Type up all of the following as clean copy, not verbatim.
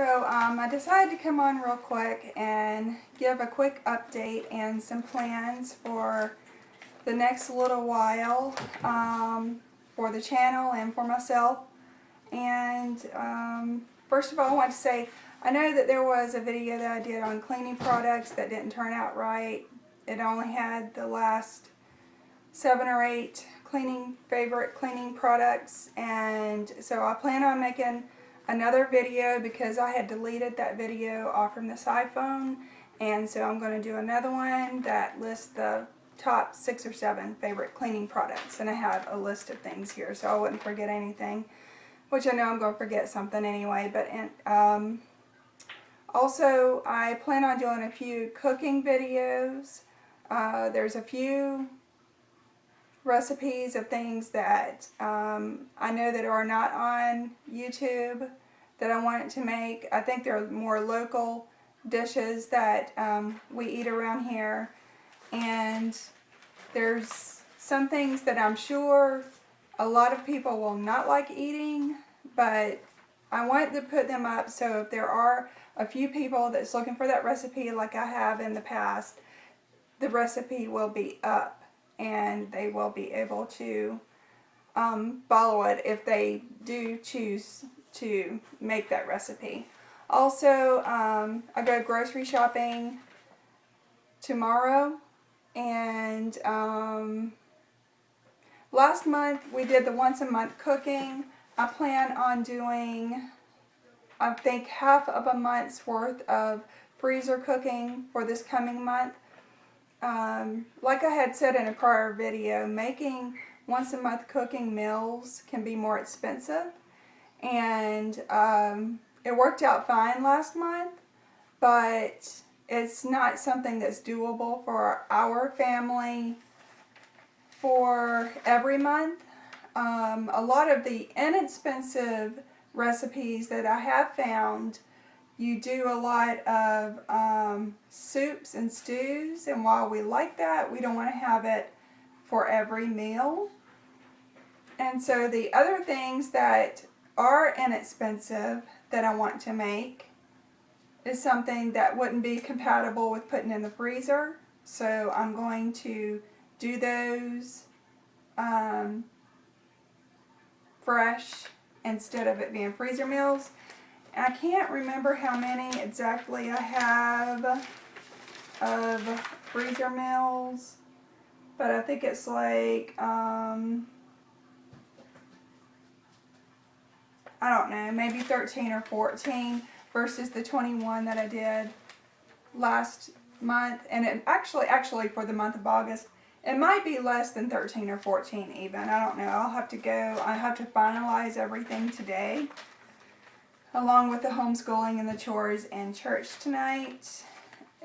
I decided to come on real quick and give a quick update and some plans for the next little while for the channel and for myself. And first of all, I want to say, I know that there was a video that I did on cleaning products that didn't turn out right. It only had the last 7 or 8 favorite cleaning products, and so I plan on making another video because I had deleted that video off from this iPhone, and so I'm going to do another one that lists the top 6 or 7 favorite cleaning products, and I have a list of things here so I wouldn't forget anything, which I know I'm going to forget something anyway. But also I plan on doing a few cooking videos. There's a few recipes of things that I know that are not on YouTube that I wanted to make. I think they're more local dishes that we eat around here, and there's some things that I'm sure a lot of people will not like eating, but I wanted to put them up so if there are a few people that's looking for that recipe like I have in the past, the recipe will be up and they will be able to follow it if they do choose to make that recipe. Also, I go grocery shopping tomorrow, and last month we did the once a month cooking. I plan on doing, I think, half of a month's worth of freezer cooking for this coming month. Like I had said in a prior video, making once a month cooking meals can be more expensive, and it worked out fine last month, but it's not something that's doable for our family for every month. A lot of the inexpensive recipes that I have found, you do a lot of soups and stews, and while we like that, we don't want to have it for every meal. And so the other things that are inexpensive that I want to make is something that wouldn't be compatible with putting in the freezer. So I'm going to do those fresh instead of it being freezer meals. I can't remember how many exactly I have of freezer meals, but I think it's like, I don't know, maybe 13 or 14 versus the 21 that I did last month. And it actually for the month of August, it might be less than 13 or 14 even. I don't know. I have to finalize everything today, along with the homeschooling and the chores and church tonight.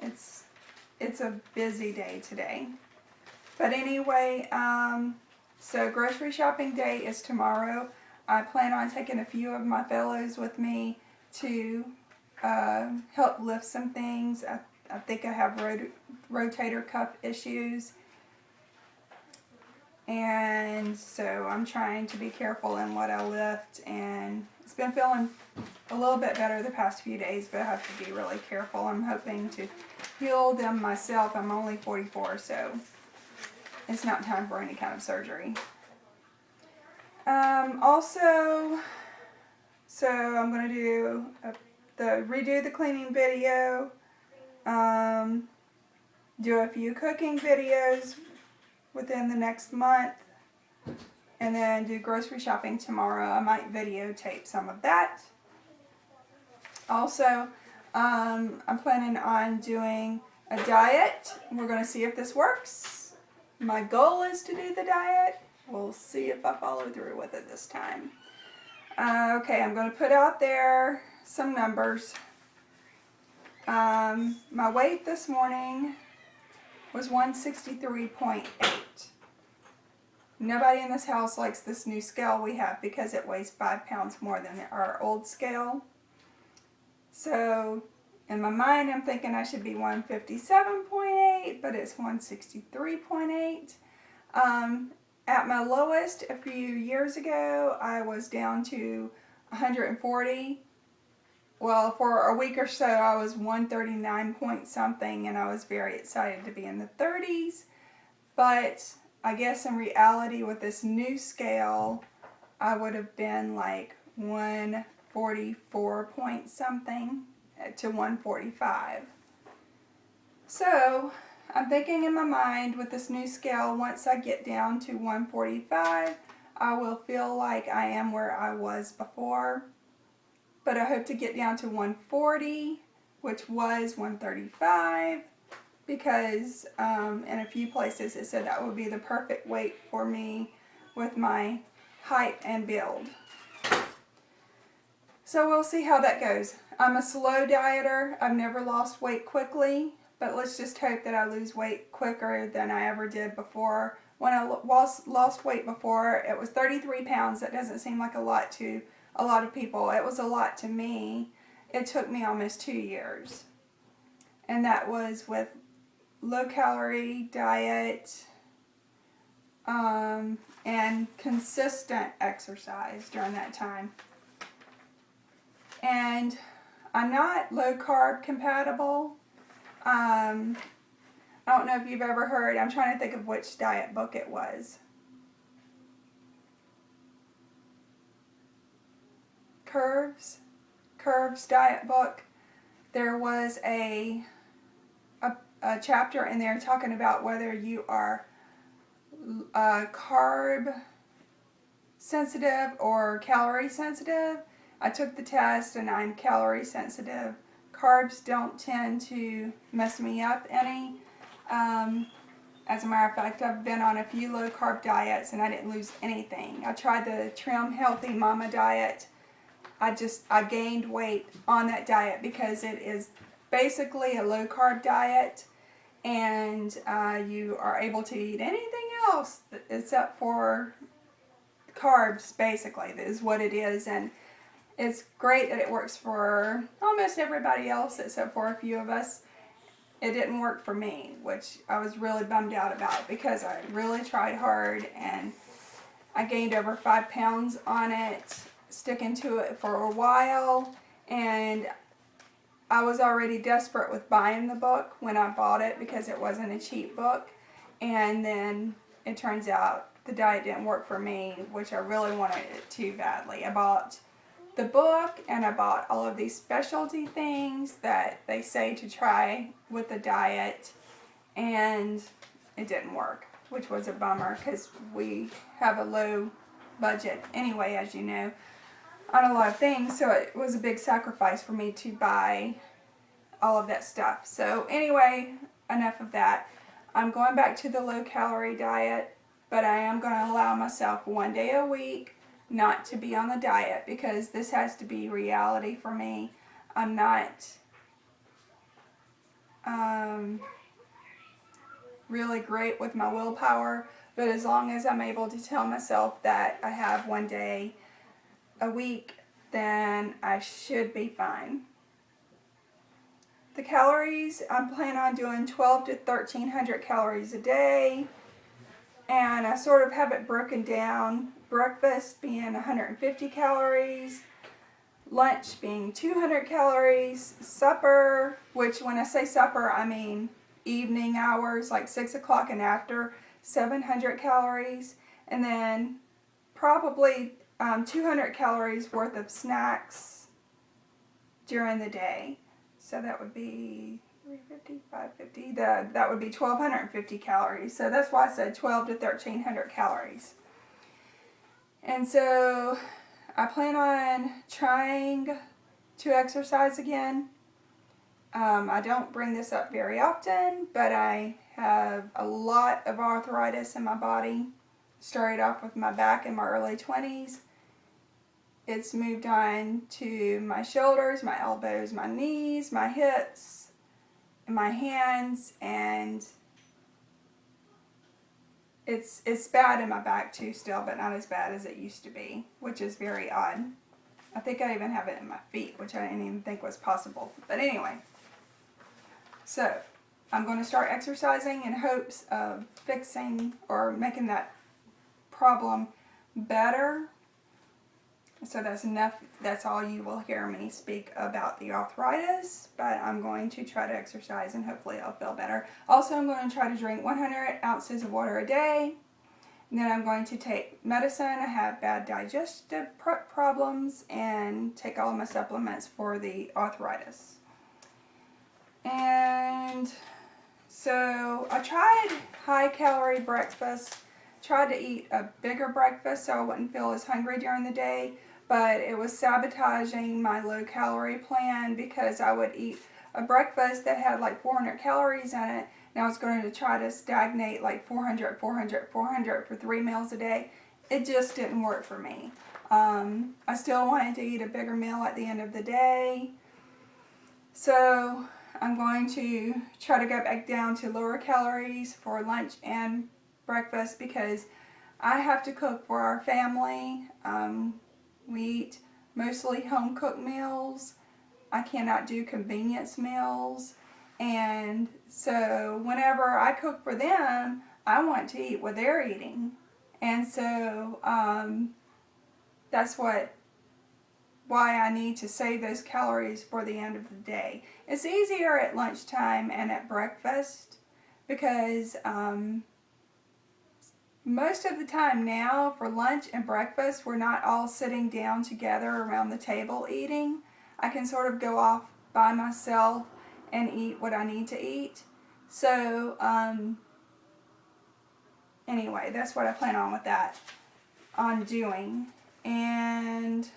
It's a busy day today. But anyway, so grocery shopping day is tomorrow. I plan on taking a few of my fellows with me to help lift some things. I think I have rotator cuff issues, and so I'm trying to be careful in what I lift, and it's been feeling a little bit better the past few days, but I have to be really careful. I'm hoping to heal them myself. I'm only 44, so it's not time for any kind of surgery. Also, so I'm going to do redo the cleaning video, do a few cooking videos within the next month, and then do grocery shopping tomorrow. I might videotape some of that. Also, I'm planning on doing a diet. We're going to see if this works. My goal is to do the diet. We'll see if I follow through with it this time. Okay, I'm going to put out there some numbers. My weight this morning was 163.8. Nobody in this house likes this new scale we have because it weighs 5 pounds more than our old scale. So in my mind, I'm thinking I should be 157.8, but it's 163.8. At my lowest a few years ago, I was down to 140 well, for a week or so, I was 139 point something, and I was very excited to be in the 30s. But I guess in reality, with this new scale, I would have been like 144 point something to 145. So I'm thinking in my mind with this new scale, once I get down to 145, I will feel like I am where I was before. But I hope to get down to 140, which was 135, because in a few places it said that would be the perfect weight for me with my height and build. So we'll see how that goes. I'm a slow dieter. I've never lost weight quickly, but let's just hope that I lose weight quicker than I ever did before. When I lost weight before, it was 33 pounds. That doesn't seem like a lot to a lot of people. It was a lot to me. It took me almost 2 years. And that was with low-calorie diet and consistent exercise during that time. And I'm not low-carb compatible. I don't know if you've ever heard, I'm trying to think of which diet book it was. Curves diet book. There was a chapter in there talking about whether you are carb sensitive or calorie sensitive. I took the test and I'm calorie sensitive. Carbs don't tend to mess me up any. As a matter of fact, I've been on a few low carb diets and I didn't lose anything. I tried the Trim Healthy Mama diet. I gained weight on that diet because it is basically a low carb diet, and you are able to eat anything else except for carbs, basically. That is what it is, and it's great that it works for almost everybody else except for a few of us. It didn't work for me, which I was really bummed out about because I really tried hard and I gained over 5 pounds on it, sticking to it for a while, and I was already desperate with buying the book when I bought it because it wasn't a cheap book, and then it turns out the diet didn't work for me, which I really wanted it to badly. I bought the book and I bought all of these specialty things that they say to try with the diet, and it didn't work, which was a bummer because we have a low budget anyway, as you know, on a lot of things, so it was a big sacrifice for me to buy all of that stuff. So anyway, enough of that. I'm going back to the low-calorie diet, but I am going to allow myself 1 day a week not to be on the diet because this has to be reality for me. I'm not really great with my willpower, but as long as I'm able to tell myself that I have 1 day a week, then I should be fine. The calories, I'm planning on doing 12 to 1,300 calories a day, and I sort of have it broken down. Breakfast being 150 calories, lunch being 200 calories, supper, which when I say supper, I mean evening hours, like 6 o'clock and after, 700 calories, and then probably 200 calories worth of snacks during the day. So that would be 350, 550, that would be 1,250 calories. So that's why I said 12 to 1,300 calories. And so I plan on trying to exercise again. I don't bring this up very often, but I have a lot of arthritis in my body. Started off with my back in my early 20s. It's moved on to my shoulders, my elbows, my knees, my hips, and my hands, and it's bad in my back too still, but not as bad as it used to be, which is very odd. I think I even have it in my feet, which I didn't even think was possible. But anyway, so I'm going to start exercising in hopes of fixing or making that problem better. So that's enough. That's all you will hear me speak about the arthritis, but I'm going to try to exercise and hopefully I'll feel better. Also, I'm going to try to drink 100 ounces of water a day. And then I'm going to take medicine. I have bad digestive problems and take all of my supplements for the arthritis. And so I tried high calorie breakfast, tried to eat a bigger breakfast so I wouldn't feel as hungry during the day, but it was sabotaging my low calorie plan because I would eat a breakfast that had like 400 calories in it, and I was going to try to stagnate like 400 for 3 meals a day. It just didn't work for me. I still wanted to eat a bigger meal at the end of the day, so I'm going to try to go back down to lower calories for lunch and breakfast because I have to cook for our family. We eat mostly home cooked meals. I cannot do convenience meals. And so whenever I cook for them, I want to eat what they're eating. And so that's why I need to save those calories for the end of the day. It's easier at lunchtime and at breakfast because most of the time now for lunch and breakfast we're not all sitting down together around the table eating. I can sort of go off by myself and eat what I need to eat. So anyway, that's what I plan on doing. And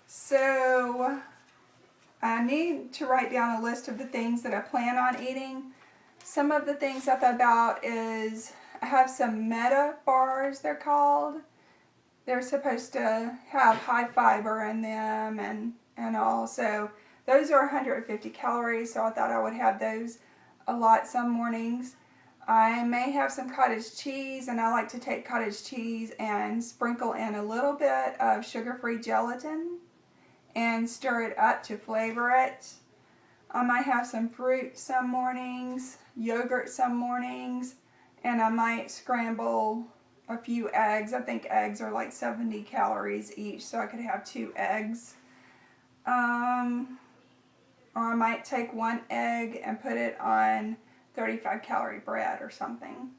so I need to write down a list of the things that I plan on eating. Some of the things I thought about is I have some Meta bars, they're called. They're supposed to have high fiber in them and all. So those are 150 calories, so I thought I would have those a lot some mornings. I may have some cottage cheese, and I like to take cottage cheese and sprinkle in a little bit of sugar-free gelatin and stir it up to flavor it. I might have some fruit some mornings, yogurt some mornings, and I might scramble a few eggs. I think eggs are like 70 calories each, so I could have 2 eggs. Or I might take 1 egg and put it on 35 calorie bread or something.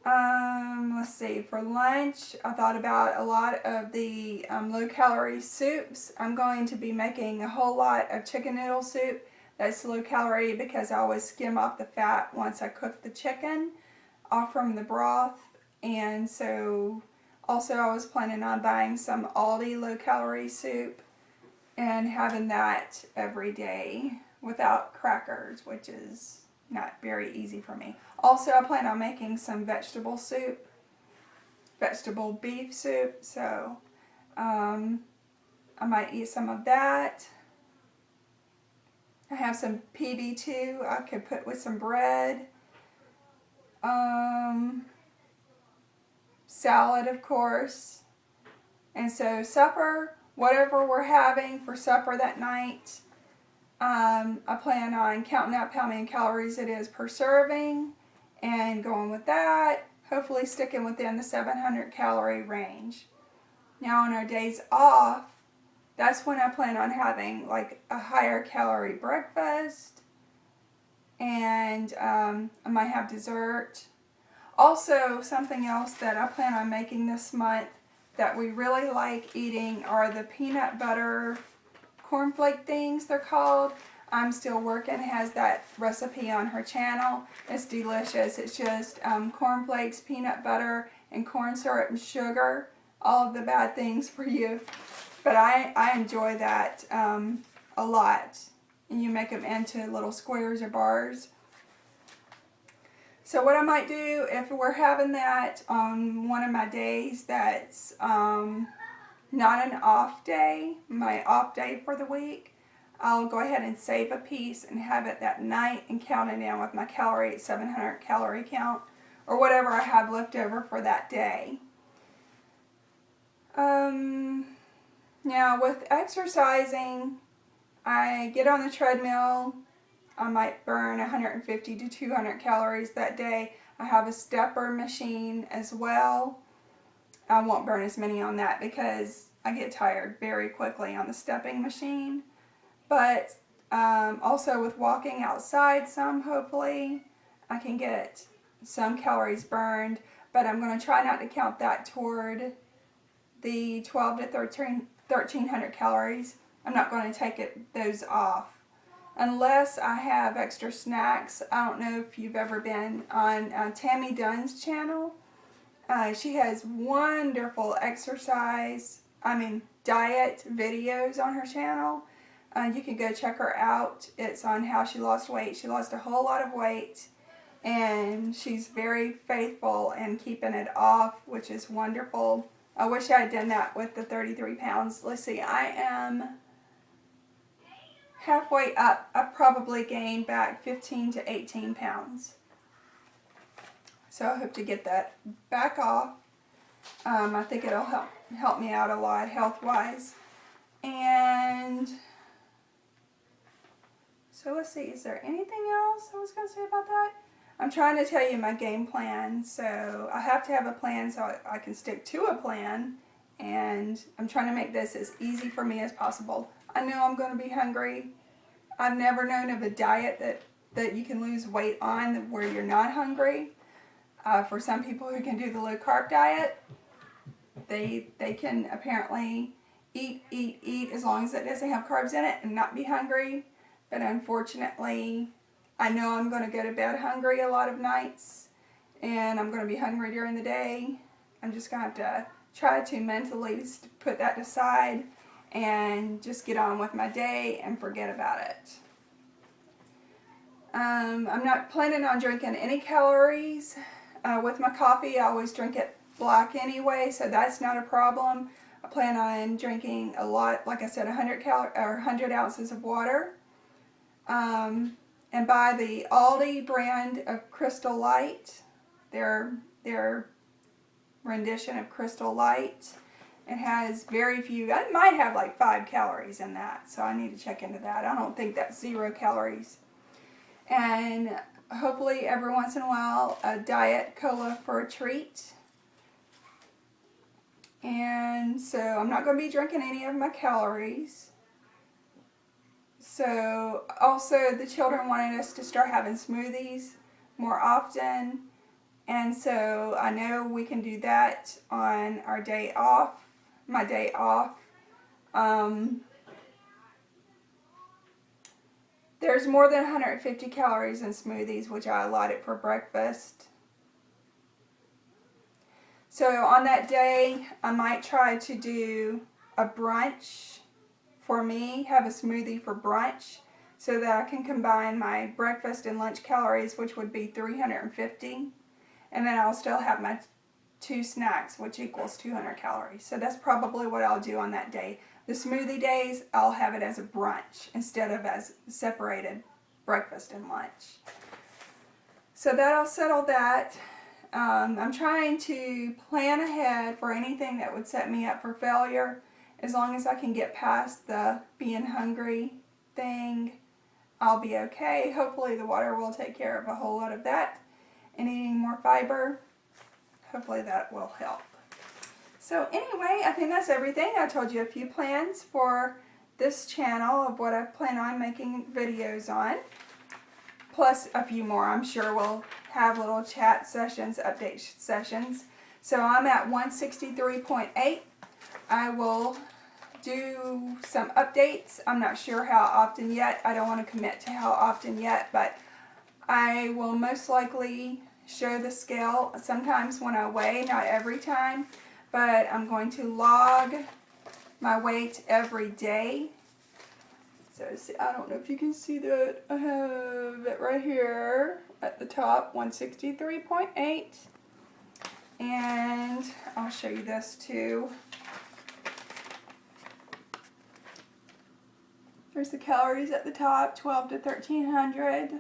Let's see, for lunch, I thought about a lot of the low calorie soups. I'm going to be making a whole lot of chicken noodle soup. That's low calorie because I always skim off the fat once I cook the chicken off from the broth. And so also I was planning on buying some Aldi low calorie soup and having that every day without crackers, which is not very easy for me. Also, I plan on making some vegetable soup, vegetable beef soup, so I might eat some of that. I have some PB2 I could put with some bread. Salad, of course. And so supper, whatever we're having for supper that night, I plan on counting up how many calories it is per serving and going with that, hopefully sticking within the 700 calorie range. Now on our days off, that's when I plan on having like a higher calorie breakfast, and I might have dessert. Also, something else that I plan on making this month that we really like eating are the peanut butter cornflake things, they're called. I'm Still Working has that recipe on her channel. It's delicious. It's just cornflakes, peanut butter, and corn syrup and sugar. All of the bad things for you. But I enjoy that a lot. And you make them into little squares or bars. So what I might do if we're having that on one of my days that's not an off day, my off day for the week, I'll go ahead and save a piece and have it that night and count it in with my 700 calorie count, or whatever I have left over for that day. Now with exercising, I get on the treadmill. I might burn 150 to 200 calories that day. I have a stepper machine as well. I won't burn as many on that because I get tired very quickly on the stepping machine. But also with walking outside some, hopefully, I can get some calories burned. But I'm going to try not to count that toward the 12 to 1300 calories. I'm not going to take those off unless I have extra snacks. I don't know if you've ever been on Tammy Dunn's channel. She has wonderful diet videos on her channel. You can go check her out. It's on how she lost weight. She lost a whole lot of weight, and she's very faithful in keeping it off, which is wonderful. I wish I had done that with the 33 pounds. Let's see, I am halfway up. I've probably gained back 15 to 18 pounds. So I hope to get that back off. I think it'll help me out a lot health-wise. And so let's see, is there anything else I was going to say about that? I'm trying to tell you my game plan, so I have to have a plan so I can stick to a plan, and I'm trying to make this as easy for me as possible. I know I'm going to be hungry. I've never known of a diet that you can lose weight on where you're not hungry. For some people who can do the low-carb diet, they can apparently eat as long as it doesn't have carbs in it and not be hungry. But unfortunately, I know I'm going to go to bed hungry a lot of nights, and I'm going to be hungry during the day. I'm just going to have to try to mentally put that aside and just get on with my day and forget about it. I'm not planning on drinking any calories. With my coffee, I always drink it black anyway, so that's not a problem. I plan on drinking a lot, like I said, 100 ounces of water. And buy the Aldi brand of Crystal Light, their rendition of Crystal Light. It has very few, it might have like 5 calories in that, so I need to check into that. I don't think that's 0 calories. And hopefully every once in a while a Diet Cola for a treat. And so I'm not going to be drinking any of my calories. So also the children wanted us to start having smoothies more often, and so I know we can do that on our day off, my day off. There's more than 150 calories in smoothies, which I allotted for breakfast. So on that day, I might try to do a brunch for me, have a smoothie for brunch, so that I can combine my breakfast and lunch calories, which would be 350, and then I'll still have my 2 snacks, which equals 200 calories. So that's probably what I'll do on that day. The smoothie days, I'll have it as a brunch instead of as separated breakfast and lunch. So that'll settle that. I'm trying to plan ahead for anything that would set me up for failure. As long as I can get past the being hungry thing, I'll be okay. Hopefully the water will take care of a whole lot of that. And eating more fiber, hopefully that will help. So anyway, I think that's everything. I told you a few plans for this channel of what I plan on making videos on. Plus a few more. I'm sure we'll have little chat sessions, update sessions. So I'm at 163.8. I will do some updates. I'm not sure how often yet. I don't want to commit to how often yet, but I will most likely show the scale sometimes when I weigh, not every time, but I'm going to log my weight every day. So see, I don't know if you can see that. I have it right here at the top, 163.8. And I'll show you this too. There's the calories at the top, 12 to 1300.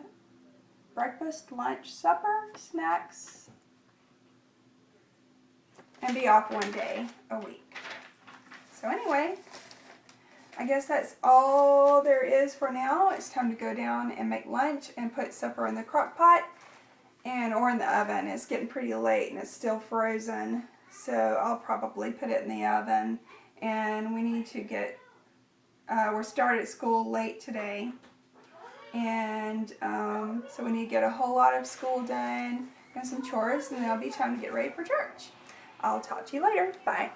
Breakfast, lunch, supper, snacks, and be off 1 day a week. So anyway, I guess that's all there is for now. It's time to go down and make lunch and put supper in the crock pot or in the oven. It's getting pretty late and it's still frozen. So I'll probably put it in the oven. And we need to get, we're started school late today. And so we need to get a whole lot of school done and some chores, and then it'll be time to get ready for church. I'll talk to you later. Bye.